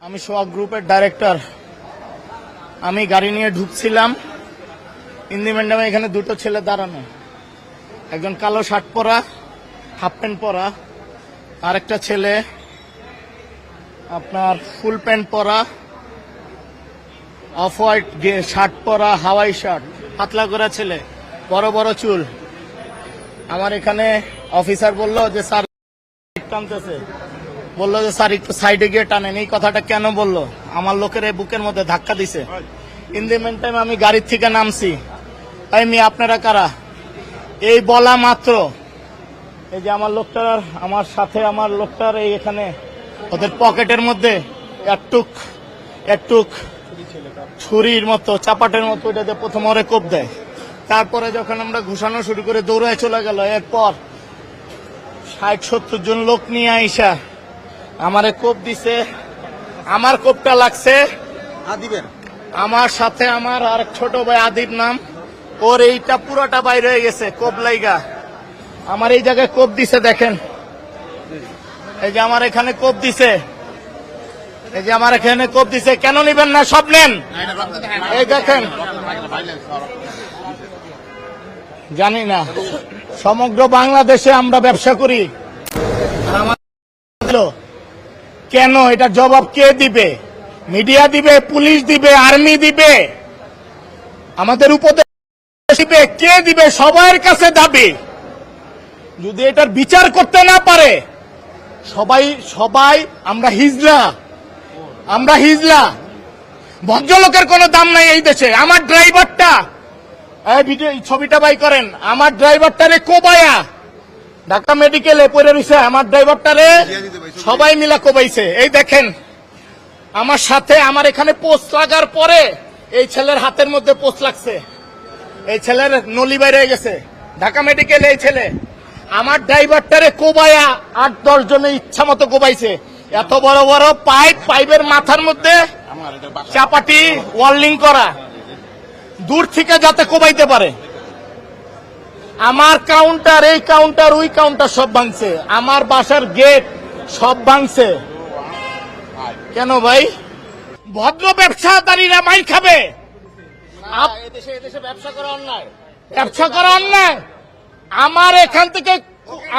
আমি সোহাগ গ্রুপের ডাইরেক্টর। আমি গাড়ি নিয়ে ঢুকছিলাম, ইন্দিমেন্ডামে এখানে দুটো ছেলে দাঁড়ানো, একজন কালো শার্ট পরা, হাফ প্যান্ট পরা, আর একটা ছেলে আপনার ফুল প্যান্ট পরা, অফ হোয়াইট শার্ট পরা, হাওয়াই শার্ট, পাতলা করা ছেলে, বড় বড় চুল। আমার এখানে অফিসার বলল যে স্যার টানতেছে, বললো যে স্যার একটু সাইডে গিয়ে টানেন। এই কথাটা কেন বললো? আমার লোকের এই বুকের মধ্যে ধাক্কা দিছে। ইন দি মেন টাইম আমি গাড়ির থেকে নামছি। এই মেয়ে আপনারা কারা? এই বলা মাত্র এই যে আমার লোকটার, আমার সাথে আমার লোকটার এই এখানে ওদের পকেটের মধ্যে একটুক ছুরির মতো, চাপাটের মতো, ওইটাতে প্রথম ওরে কোপ দেয়। তারপরে যখন আমরা ঘুষানো শুরু করে দৌড়ায় চলে গেল, এরপর 60-70 জন লোক নিয়ে আইসা আমারে কোপ দিছে। আমার কোপটা লাগছে আদিবের, আমার সাথে আমার আর ছোট ভাই আদিব নাম, ওর এইটা পুরোটা বাইরে হয়ে গেছে কোপ লাইগা। আমার এই জায়গায় কোপ দিছে, দেখেন এই যে আমার এখানে কোপ দিছে, এই যে আমার এখানে কোপ দিছে। কেন নিবেন না? সব নেন। এই দেখেন, জানি না সমগ্র বাংলাদেশে আমরা ব্যবসা করি, কেন এটা জবাব কে দিবে? মিডিয়া দিবে, পুলিশ দিবে, আর্মি দিবে, আমাদের উপদেশ দিবে, কে দিবে? সবার কাছে দাবি। যদি এটার বিচার করতে না পারে সবাই আমরা হিজলা, ভদ্রলোকের কোনো দাম নাই এই দেশে। আমার ড্রাইভারটা, ভিডিও ছবিটা বাই করেন, আমার ড্রাইভারটারে কোবায়া ঢাকা মেডিকেলে পড়ে রয়েছে, আমার ড্রাইভারটারে সবাই মিলা কোবাইছে। এই দেখেন আমার সাথে, আমার এখানে পোস্ট লাগার পরে এই ছেলের হাতের মধ্যে পোস্ট লাগছে, এই ছেলের নলি বাইরে গেছে ঢাকা মেডিকেলে। এই ছেলে আমার ড্রাইভারটারে কোবায়া 8-10 জনে ইচ্ছা মতো কোবাইছে। এত বড় বড় পাইপের মাথার মধ্যে চাপাটি ওয়ার্লিং করা, দূর থেকে যাতে কোবাইতে পারে। আমার কাউন্টার, এই কাউন্টার, ওই কাউন্টার সব ভাঙছে, আমার বাসার গেট সব ভাঙছে। কেন ভাই? ভদ্র ব্যবসাদারীরা মাইর খাবে। এদেশে ব্যবসা করা অন্যায়, ব্যবসা করা অন্যায়। আমার এখান থেকে,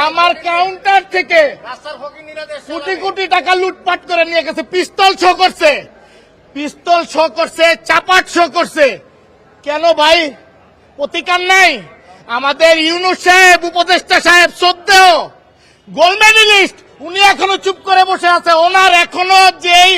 আমার কাউন্টার থেকে কোটি কোটি টাকা লুটপাট করে নিয়ে গেছে, পিস্তল শো করছে, চাপাট শো করছে। কেন ভাই? প্রতিকার নাই? আমাদের ইউনূস সাহেব, উপদেষ্টা সাহেব, শ্রদ্ধেয় গোল্ড মেডেলিস্ট, উনি এখনো চুপ করে বসে আছে। ওনার এখনো যেই